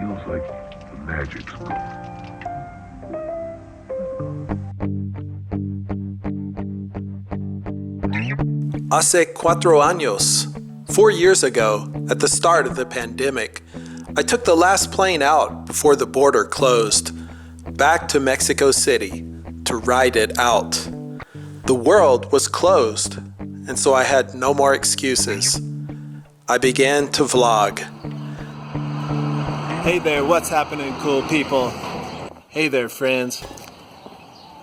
feels like a magic school. Hace 4 años, 4 years ago, at the start of the pandemic, I took the last plane out before the border closed, back to Mexico City to ride it out. The world was closed, and so I had no more excuses. I began to vlog. Hey there, what's happening, cool people? Hey there, friends.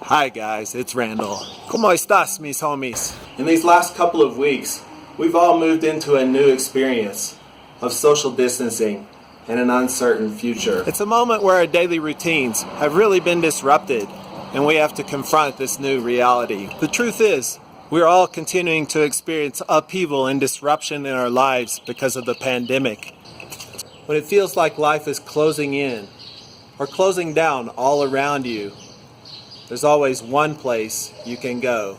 Hi guys, it's Randall. ¿Cómo estás, mis homies? In these last couple of weeks, we've all moved into a new experience of social distancing and an uncertain future. It's a moment where our daily routines have really been disrupted, and we have to confront this new reality. The truth is, we're all continuing to experience upheaval and disruption in our lives because of the pandemic. When it feels like life is closing in or closing down all around you, there's always one place you can go.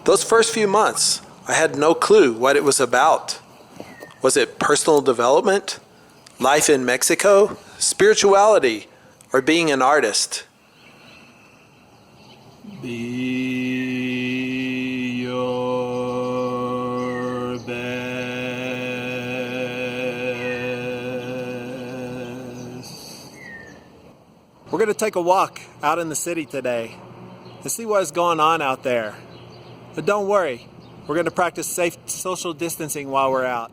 Those first few months, I had no clue what it was about. Was it personal development, life in Mexico, spirituality, or being an artist? Be your best. We're going to take a walk out in the city today and see what is going on out there. But don't worry, we're going to practice safe social distancing while we're out.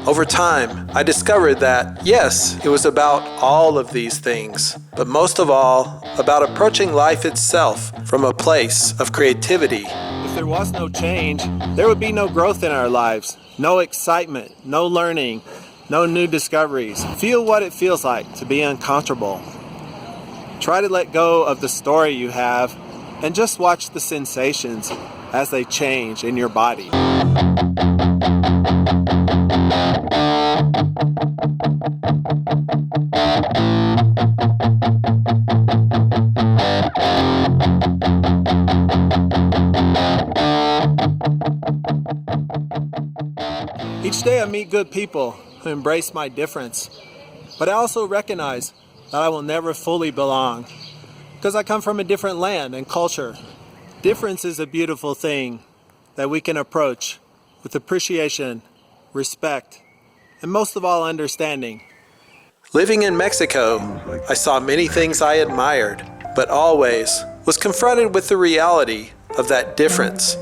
Over time, I discovered that, yes, it was about all of these things, but most of all, about approaching life itself from a place of creativity. If there was no change, there would be no growth in our lives, no excitement, no learning, no new discoveries. Feel what it feels like to be uncomfortable. Try to let go of the story you have and just watch the sensations as they change in your body. Each day I meet good people who embrace my difference, but I also recognize that I will never fully belong because I come from a different land and culture. Difference is a beautiful thing that we can approach with appreciation, respect, and most of all, understanding. Living in Mexico, I saw many things I admired, but always was confronted with the reality of that difference,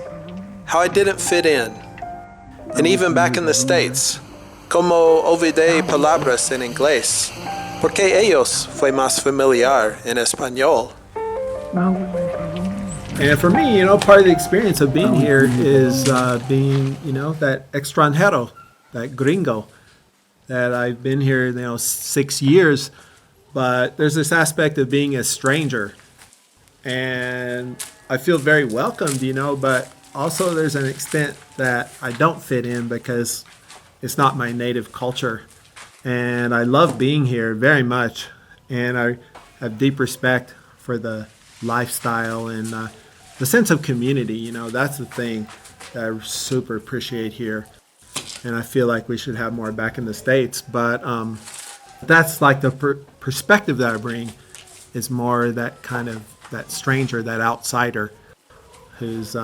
how I didn't fit in. And even back in the States, como olvidé palabras en inglés, porque ellos fue más familiar en español. And for me, part of the experience of being here is being, that extranjero, that gringo, that I've been here, 6 years, but there's this aspect of being a stranger. And I feel very welcomed, but also there's an extent that I don't fit in because it's not my native culture. And I love being here very much. And I have deep respect for the lifestyle and the sense of community. That's the thing that I super appreciate here. And I feel like we should have more back in the States. But that's like the perspective that I bring is more that kind of that stranger, that outsider who's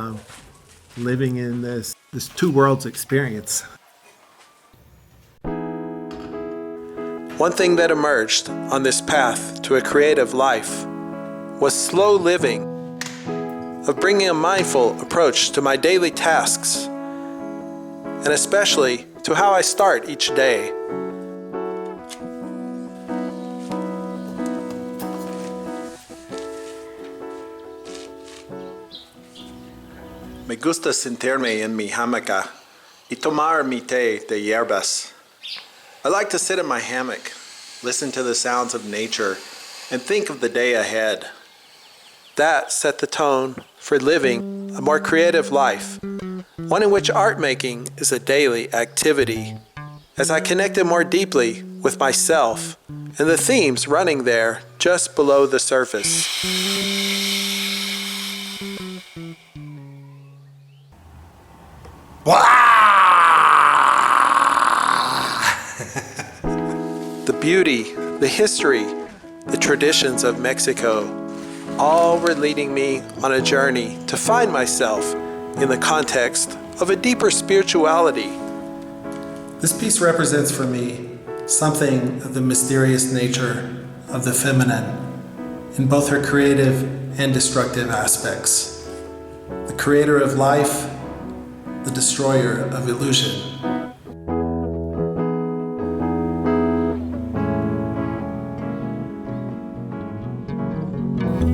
living in this two worlds experience. One thing that emerged on this path to a creative life was slow living, of bringing a mindful approach to my daily tasks, and especially to how I start each day. Me gusta sentarme en mi hamaca y tomar mi té de hierbas. I like to sit in my hammock, listen to the sounds of nature, and think of the day ahead. That set the tone for living a more creative life, one in which art making is a daily activity. As I connected more deeply with myself and the themes running there just below the surface. the beauty, the history, the traditions of Mexico, all were leading me on a journey to find myself in the context of a deeper spirituality. This piece represents for me something of the mysterious nature of the feminine in both her creative and destructive aspects. The creator of life, the destroyer of illusion.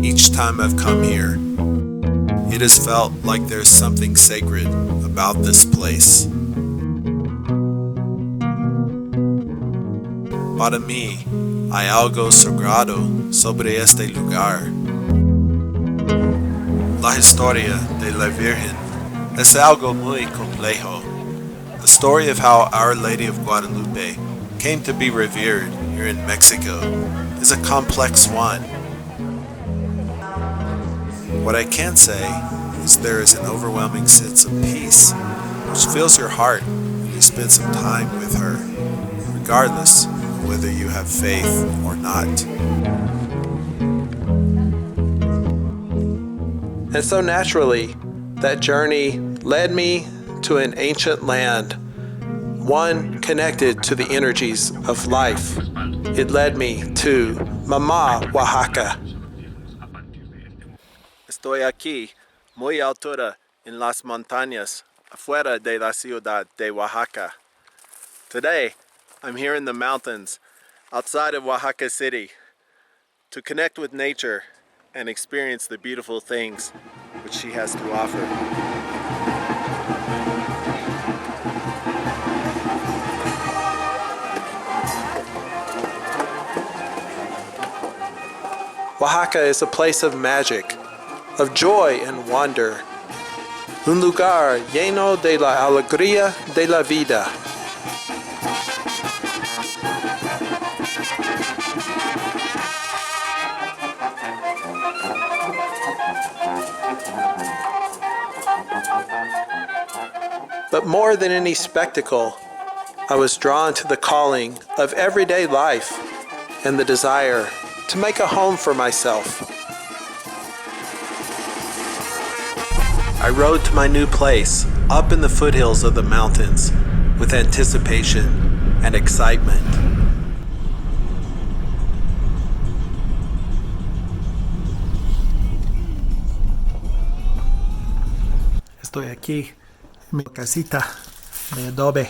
Each time I've come here, it has felt like there's something sacred about this place. Para mí, hay algo sagrado sobre este lugar. La historia de la Virgen es algo muy complejo. The story of how Our Lady of Guadalupe came to be revered here in Mexico is a complex one. What I can say is there is an overwhelming sense of peace which fills your heart when you spend some time with her, regardless of whether you have faith or not. And so naturally, that journey led me to an ancient land, one connected to the energies of life. It led me to Mama, Oaxaca. Estoy aquí, muy altura, en las montañas, afuera de la ciudad de Oaxaca. Today, I'm here in the mountains, outside of Oaxaca City, to connect with nature and experience the beautiful things which she has to offer. Oaxaca is a place of magic, of joy and wonder, un lugar lleno de la alegría de la vida. But more than any spectacle, I was drawn to the calling of everyday life and the desire to make a home for myself. I rode to my new place up in the foothills of the mountains with anticipation and excitement. Estoy aquí en mi casita de adobe.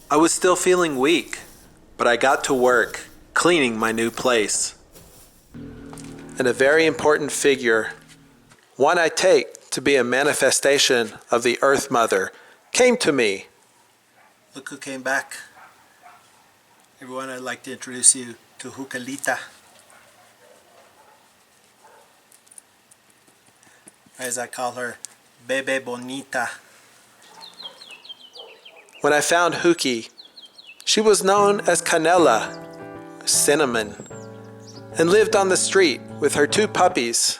I was still feeling weak, but I got to work cleaning my new place. And a very important figure, one I take to be a manifestation of the Earth Mother, came to me. Look who came back. Everyone, I'd like to introduce you to Jucalita. As I call her, Bebe Bonita. When I found Juki, she was known as Canela, cinnamon, and lived on the street with her two puppies.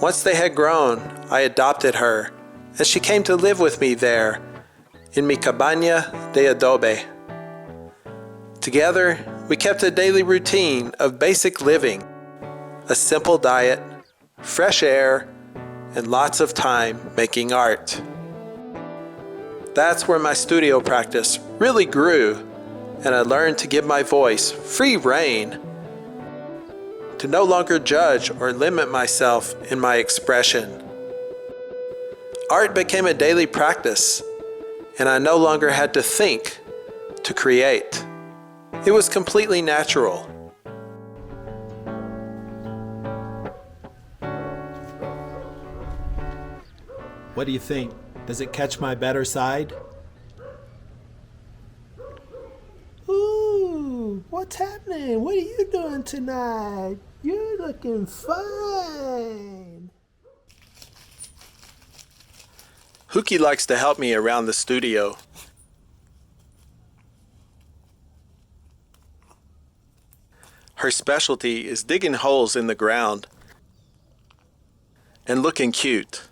Once they had grown, I adopted her, and she came to live with me there, in mi cabaña de adobe. Together, we kept a daily routine of basic living, a simple diet, fresh air, and lots of time making art. That's where my studio practice really grew, and I learned to give my voice free rein, to no longer judge or limit myself in my expression. Art became a daily practice, and I no longer had to think to create. It was completely natural. What do you think? Does it catch my better side? Ooh, what's happening? What are you doing tonight? You're looking fine. Juki likes to help me around the studio. Her specialty is digging holes in the ground and looking cute.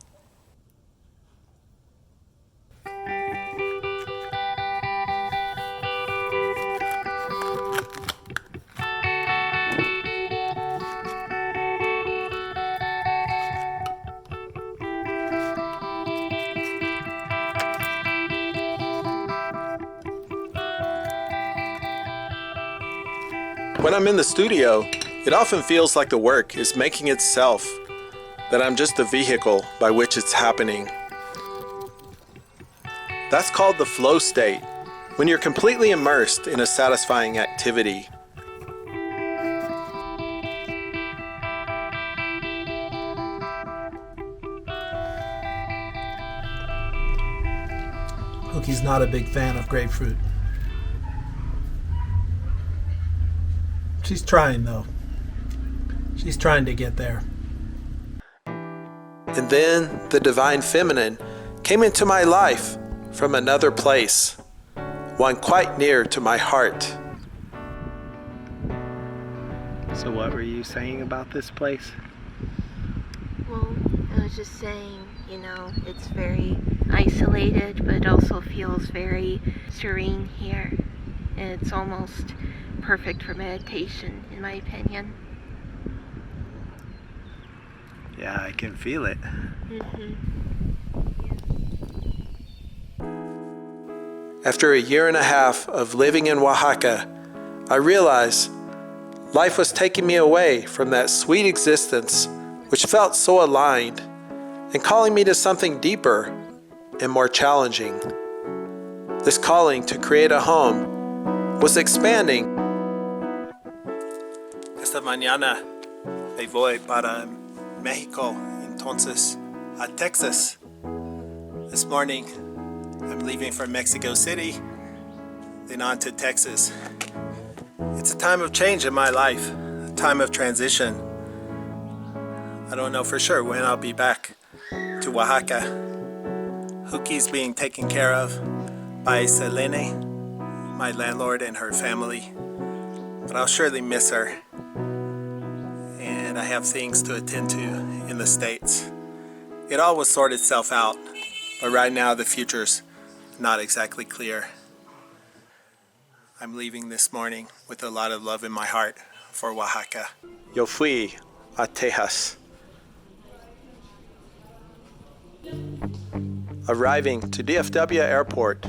When I'm in the studio, it often feels like the work is making itself, that I'm just the vehicle by which it's happening. That's called the flow state, when you're completely immersed in a satisfying activity. Hookie's not a big fan of grapefruit. She's trying, though. She's trying to get there. And then the divine feminine came into my life from another place, one quite near to my heart. So what were you saying about this place? Well, I was just saying, it's very isolated, but it also feels very serene here. It's almost perfect for meditation, in my opinion. Yeah, I can feel it. After a year and a half of living in Oaxaca, I realized life was taking me away from that sweet existence which felt so aligned and calling me to something deeper and more challenging. This calling to create a home was expanding. Esta mañana me voy para Mexico, entonces a Texas. This morning I'm leaving for Mexico City, then on to Texas. It's a time of change in my life, a time of transition. I don't know for sure when I'll be back to Oaxaca. Hookie's being taken care of by Selene, my landlord, and her family. But I'll surely miss her. And I have things to attend to in the States. It all will sort itself out, but right now the future's not exactly clear. I'm leaving this morning with a lot of love in my heart for Oaxaca. Yo fui a Texas. Arriving to DFW airport,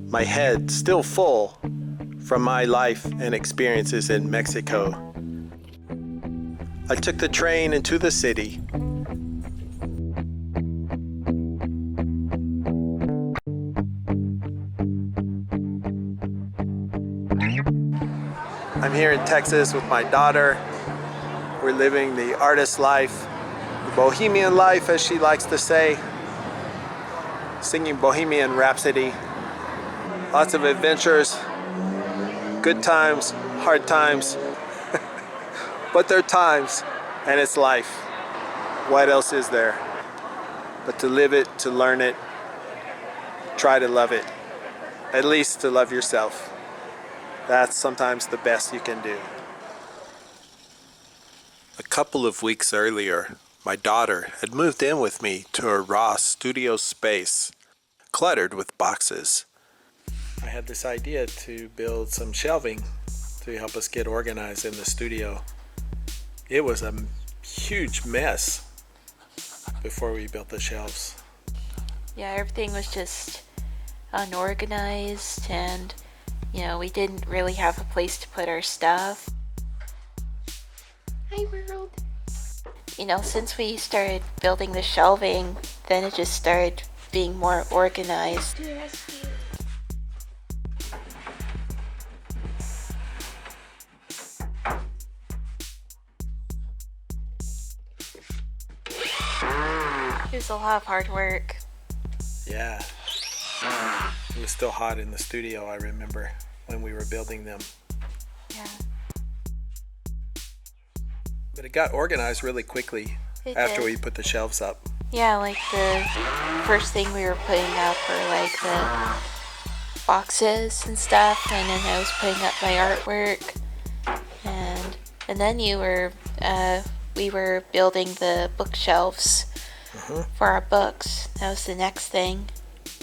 my head still full from my life and experiences in Mexico. I took the train into the city. I'm here in Texas with my daughter. We're living the artist life, the bohemian life, as she likes to say, singing Bohemian Rhapsody. Lots of adventures, good times, hard times, but they're times, and it's life. What else is there but to live it, to learn it, try to love it, at least to love yourself. That's sometimes the best you can do. A couple of weeks earlier, my daughter had moved in with me to a raw studio space, cluttered with boxes. I had this idea to build some shelving to help us get organized in the studio. It was a huge mess before we built the shelves. Yeah, everything was just unorganized, and we didn't really have a place to put our stuff. Hi, world. Since we started building the shelving, then it just started being more organized. It was a lot of hard work. Yeah. It was still hot in the studio, I remember, when we were building them. Yeah. But it got organized really quickly after we put the shelves up. Yeah, like the first thing we were putting up were like the boxes and stuff, and then I was putting up my artwork, and then we were building the bookshelves for our books. That was the next thing.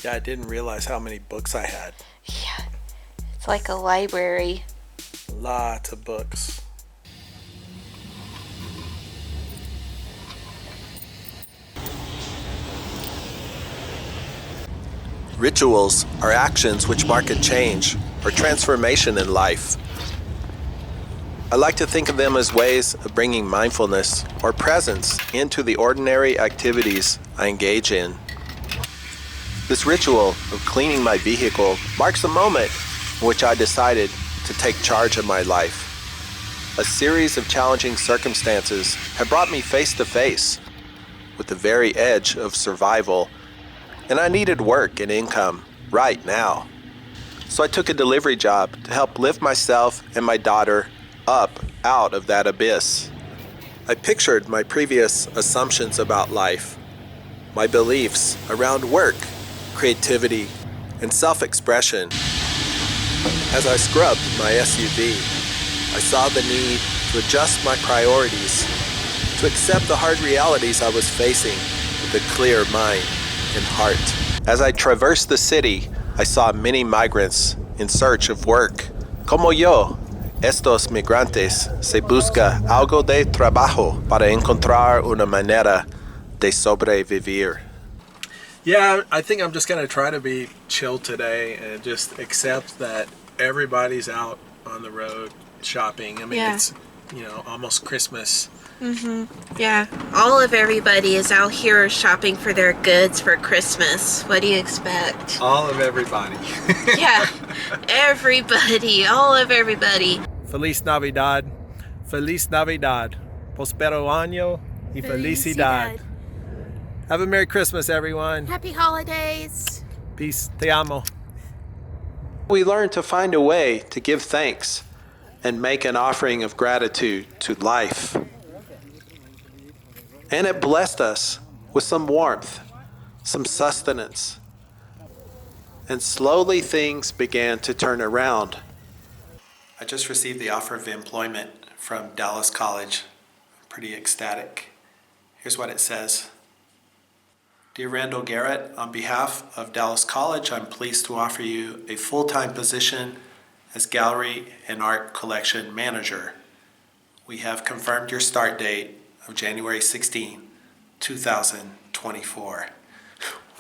Yeah, I didn't realize how many books I had. Yeah, it's like a library. Lots of books. Rituals are actions which mark a change or transformation in life. I like to think of them as ways of bringing mindfulness or presence into the ordinary activities I engage in. This ritual of cleaning my vehicle marks a moment in which I decided to take charge of my life. A series of challenging circumstances have brought me face to face with the very edge of survival, and I needed work and income right now. So I took a delivery job to help lift myself and my daughter up out of that abyss. I pictured my previous assumptions about life, my beliefs around work, creativity, and self-expression. As I scrubbed my SUV, I saw the need to adjust my priorities, to accept the hard realities I was facing with a clear mind and heart. As I traversed the city, I saw many migrants in search of work. Como yo, estos migrantes se busca algo de trabajo para encontrar una manera de sobrevivir. Yeah, I think I'm just going to try to be chill today and just accept that everybody's out on the road shopping. I mean, it's, almost Christmas. Yeah, all of everybody is out here shopping for their goods for Christmas. What do you expect? All of everybody. Yeah, everybody, all of everybody. Feliz Navidad. Feliz Navidad. Prospero año y felicidad. Have a Merry Christmas, everyone. Happy holidays. Peace. Te amo. We learn to find a way to give thanks and make an offering of gratitude to life. And it blessed us with some warmth, some sustenance. And slowly things began to turn around. I just received the offer of employment from Dallas College. I'm pretty ecstatic. Here's what it says. Dear Randall Garrett, on behalf of Dallas College, I'm pleased to offer you a full-time position as Gallery and Art Collection Manager. We have confirmed your start date of January 16, 2024.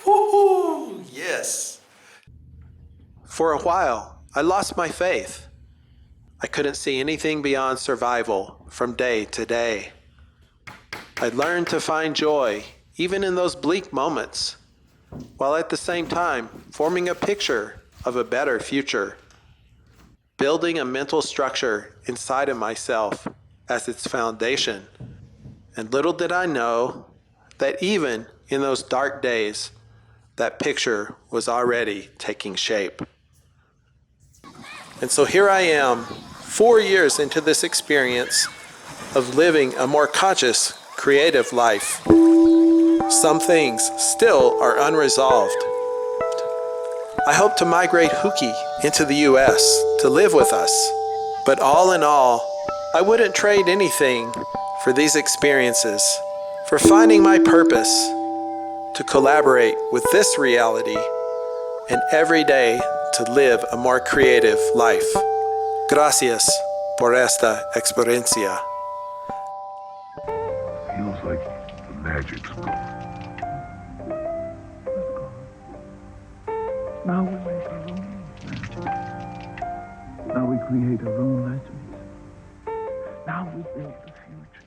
Woohoo! Yes! For a while, I lost my faith. I couldn't see anything beyond survival from day to day. I learned to find joy even in those bleak moments, while at the same time forming a picture of a better future, building a mental structure inside of myself as its foundation. And little did I know that even in those dark days, that picture was already taking shape. And so here I am, 4 years into this experience of living a more conscious, creative life. Some things still are unresolved. I hope to migrate Huki into the U.S. to live with us. But all in all, I wouldn't trade anything for these experiences, for finding my purpose, to collaborate with this reality, and every day to live a more creative life. Gracias por esta experiencia. Feels like the magic's gone. Now we make our own magic. Now we create our own legends. Now we build the future.